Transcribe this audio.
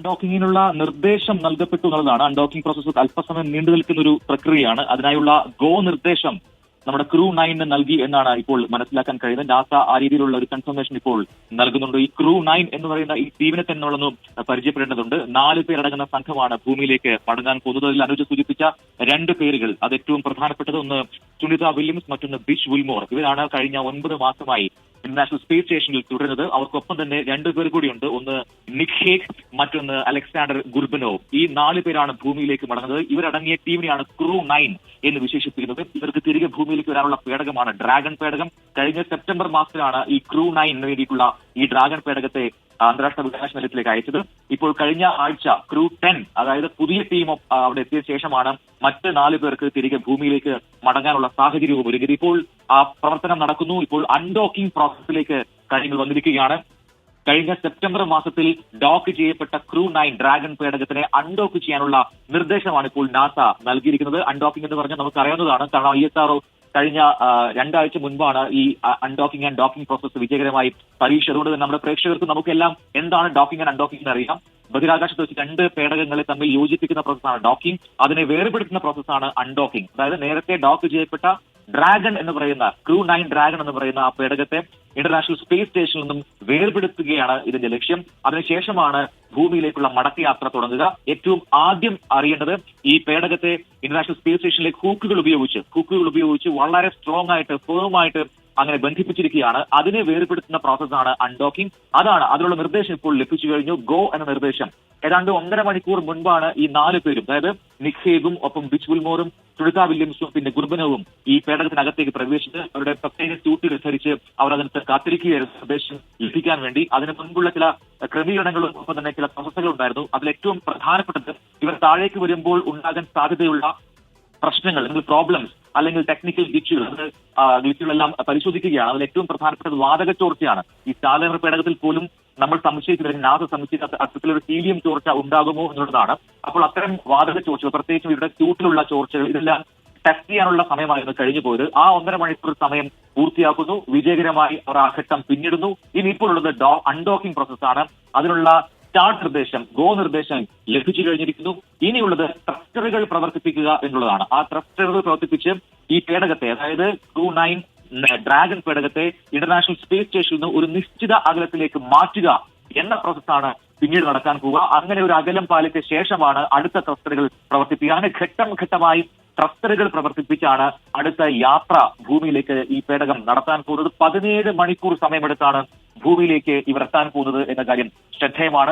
അൺഡോക്കിങ്ങിനുള്ള നിർദ്ദേശം നൽകപ്പെട്ടു എന്നുള്ളതാണ്. അൺഡോക്കിംഗ് പ്രോസസ്സ് അല്പസമയം നീണ്ടു നിൽക്കുന്ന ഒരു പ്രക്രിയയാണ്. അതിനായുള്ള ഗോ നിർദ്ദേശം നമ്മുടെ ക്രൂ 9 നൽകി എന്നാണ് ഇപ്പോൾ മനസ്സിലാക്കാൻ കഴിയുന്നത്. നാസ ആ രീതിയിലുള്ള ഒരു കൺഫർമേഷൻ ഇപ്പോൾ നൽകുന്നുണ്ട്. ഈ ക്രൂ 9 എന്ന് പറയുന്ന ഈ ടീമിനെ തന്നെ നമ്മളൊന്ന് പരിചയപ്പെടേണ്ടതുണ്ട്. 4 പേരടങ്ങുന്ന സംഘമാണ് ഭൂമിയിലേക്ക് മടങ്ങാൻ പോകുന്നത്. അതിൽ അനുജ സൂചിപ്പിച്ച 2 പേരുകൾ, അത് ഏറ്റവും പ്രധാനപ്പെട്ടത്, ഒന്ന് സുനിത വില്യംസ്, മറ്റൊന്ന് ബിഷ് വിൽമോർ. ഇവരാണ് കഴിഞ്ഞ 9 മാസമായി ഇന്റർനാഷണൽ സ്പേസ് സ്റ്റേഷനിൽ തുടരുന്നത്. അവർക്കൊപ്പം തന്നെ 2 പേർ കൂടിയുണ്ട്. ഒന്ന് നിക് ഹേഗ്, മറ്റൊന്ന് അലക്സാണ്ടർ ഗുർബനോവ്. ഈ 4 പേരാണ് ഭൂമിയിലേക്ക് മടങ്ങുന്നത്. ഇവരടങ്ങിയ ടീമിനെയാണ് ക്രൂ 9 എന്ന് വിശേഷിപ്പിക്കുന്നത്. ഇവർക്ക് തിരികെ ഭൂമിയിലേക്ക് വരാനുള്ള പേടകമാണ് ഡ്രാഗൺ പേടകം. കഴിഞ്ഞ സെപ്റ്റംബർ മാസത്തിലാണ് ഈ ക്രൂ 9 വേണ്ടിയിട്ടുള്ള ഈ ഡ്രാഗൺ പേടകത്തെ അന്താരാഷ്ട്ര ബഹിരാകാശ നിലയത്തിലേക്ക് അയച്ചത്. ഇപ്പോൾ കഴിഞ്ഞ ആഴ്ച ക്രൂ 10, അതായത് പുതിയ ടീം അവിടെ എത്തിയ ശേഷമാണ് മറ്റ് 4 പേർക്ക് തിരികെ ഭൂമിയിലേക്ക് മടങ്ങാനുള്ള സാഹചര്യവും ഒരുങ്ങിയത്. ഇപ്പോൾ ആ പ്രവർത്തനം നടക്കുന്നു. ഇപ്പോൾ അൺഡോക്കിംഗ് പ്രോസസ്സിലേക്ക് കാര്യങ്ങൾ വന്നിരിക്കുകയാണ്. കഴിഞ്ഞ സെപ്റ്റംബർ മാസത്തിൽ ഡോക്ക് ചെയ്യപ്പെട്ട ക്രൂ 9 ഡ്രാഗൺ പേടകത്തിനെ അൺഡോക്ക് ചെയ്യാനുള്ള നിർദ്ദേശമാണ് ഇപ്പോൾ നാസ നൽകിയിരിക്കുന്നത്. അൺഡോക്കിംഗ് എന്ന് പറഞ്ഞാൽ നമുക്കറിയാവുന്നതാണ്. കാരണം ISRO കഴിഞ്ഞ 2 ആഴ്ച മുൻപാണ് ഈ അൺഡോക്കിംഗ് ആൻഡ് ഡോക്കിംഗ് പ്രോസസ്സ് വിജയകരമായി പരീക്ഷ. അതുകൊണ്ട് തന്നെ നമ്മുടെ പ്രേക്ഷകർക്ക് നമുക്കെല്ലാം എന്താണ് ഡോക്കിംഗ് ആൻഡ് അൺഡോക്കിംഗ് എന്ന് അറിയാം. ബഹിരാകാശത്ത് വെച്ച് 2 പേടകങ്ങളെ തമ്മിൽ യോജിപ്പിക്കുന്ന പ്രോസസ്സാണ് ഡോക്കിംഗ്. അതിനെ വേർപെടുത്തുന്ന പ്രോസസ്സാണ് അൺഡോക്കിംഗ്. അതായത് നേരത്തെ ഡോക്ക് ചെയ്യപ്പെട്ട ഡ്രാഗൺ എന്ന് പറയുന്ന ക്രൂ 9 ഡ്രാഗൺ എന്ന് പറയുന്ന ആ പേടകത്തെ ഇന്റർനാഷണൽ സ്പേസ് സ്റ്റേഷനിൽ നിന്നും വേർപെടുത്തുകയാണ് ഇതിന്റെ ലക്ഷ്യം. അതിനുശേഷമാണ് ഭൂമിയിലേക്കുള്ള മടക്കയാത്ര തുടങ്ങുക. ഏറ്റവും ആദ്യം അറിയേണ്ടത്, ഈ പേടകത്തെ ഇന്റർനാഷണൽ സ്പേസ് സ്റ്റേഷനിലേക്ക് ഹൂക്കുകൾ ഉപയോഗിച്ച് വളരെ സ്ട്രോങ് ആയിട്ട്, ഫേം ആയിട്ട് അങ്ങനെ ബന്ധിപ്പിച്ചിരിക്കുകയാണ്. അതിനെ വേർപെടുത്തുന്ന പ്രോസസ്സാണ് അൺഡോക്കിംഗ്. അതിനുള്ള നിർദ്ദേശം ഇപ്പോൾ ലഭിച്ചു കഴിഞ്ഞു. ഗോ എന്ന നിർദ്ദേശം ഏതാണ്ട് 1.5 മണിക്കൂർ മുൻപാണ് ഈ 4 പേരും, അതായത് നിക് ഹേഗും ഒപ്പം ബിച്ച് വിൽമോറും സുനിത വില്യംസും പിന്നെ ഗുർബനവും ഈ പേടകത്തിനകത്തേക്ക് പ്രവേശിച്ച് അവരുടെ പ്രത്യേക സ്യൂട്ടുകൾ ധരിച്ച് അവർ അതിനകത്ത് കാത്തിരിക്കുകയായിരുന്നു നിർദ്ദേശം ലഭിക്കാൻ വേണ്ടി. അതിന് മുൻപുള്ള ചില ക്രമീകരണങ്ങളും ഒപ്പം തന്നെ ചില പ്രോസസ്സുകൾ ഉണ്ടായിരുന്നു. അതിൽ ഏറ്റവും പ്രധാനപ്പെട്ടത്, ഇവർ താഴേക്ക് വരുമ്പോൾ ഉണ്ടാകാൻ സാധ്യതയുള്ള പ്രശ്നങ്ങൾ അല്ലെങ്കിൽ പ്രോബ്ലംസ് അല്ലെങ്കിൽ ടെക്നിക്കൽ ഗ്ലിച്ചുകളെല്ലാം പരിശോധിക്കുകയാണ്. അതിൽ ഏറ്റവും പ്രധാനപ്പെട്ടത് വാതക ചോർച്ചയാണ്. ഈ ചാലകർ പേടകത്തിൽ പോലും നമ്മൾ സംശയിച്ചില്ലെങ്കിൽ നാസ സംശയിക്കാത്ത അത്തരത്തിലൊരു ഹീലിയം ചോർച്ച ഉണ്ടാകുമോ എന്നുള്ളതാണ്. അപ്പോൾ അത്തരം വാതക ചോർച്ചകൾ, പ്രത്യേകിച്ചും ഇവിടെ സ്യൂട്ടിലുള്ള ചോർച്ചകൾ, ഇതെല്ലാം ടെസ്റ്റ് ചെയ്യാനുള്ള സമയമായിരുന്നു കഴിഞ്ഞു പോയത്. ആ 1.5 മണിക്കൂർ സമയം പൂർത്തിയാക്കുന്നു. വിജയകരമായി അവർ ആ ഘട്ടം പിന്നിടുന്നു. ഇനി ഇപ്പോൾ ഉള്ളത് അൺഡോക്കിംഗ് പ്രോസസ്സാണ്. അതിനുള്ള സ്റ്റാർട്ട് നിർദ്ദേശം, ഗോ നിർദ്ദേശം ലഭിച്ചു കഴിഞ്ഞിരിക്കുന്നു. ഇനിയുള്ളത് ത്രസ്റ്ററുകൾ പ്രവർത്തിപ്പിക്കുക എന്നുള്ളതാണ്. ആ ത്രസ്റ്ററുകൾ പ്രവർത്തിപ്പിച്ച് ഈ പേടകത്തെ, അതായത് ക്രൂ 9 ഡ്രാഗൺ പേടകത്തെ ഇന്റർനാഷണൽ സ്പേസ് സ്റ്റേഷനിൽ നിന്ന് ഒരു നിശ്ചിത അകലത്തിലേക്ക് മാറ്റുക എന്ന പ്രോസസ്സാണ് പിന്നീട് നടക്കാൻ പോവുക. അങ്ങനെ ഒരു അകലം പാലിച്ച ശേഷമാണ് അടുത്ത ത്രസ്റ്ററുകൾ പ്രവർത്തിപ്പിക്കുക. അങ്ങനെ ഘട്ടം ഘട്ടമായി ത്രസ്റ്ററുകൾ പ്രവർത്തിപ്പിച്ചാണ് അടുത്ത യാത്ര ഭൂമിയിലേക്ക് ഈ പേടകം നടത്താൻ പോകുന്നത്. 17 മണിക്കൂർ സമയമെടുത്താണ് ഭൂമിയിലേക്ക് ഇവർ എത്താൻ പോകുന്നത് എന്ന കാര്യം ശ്രദ്ധേയമാണ്.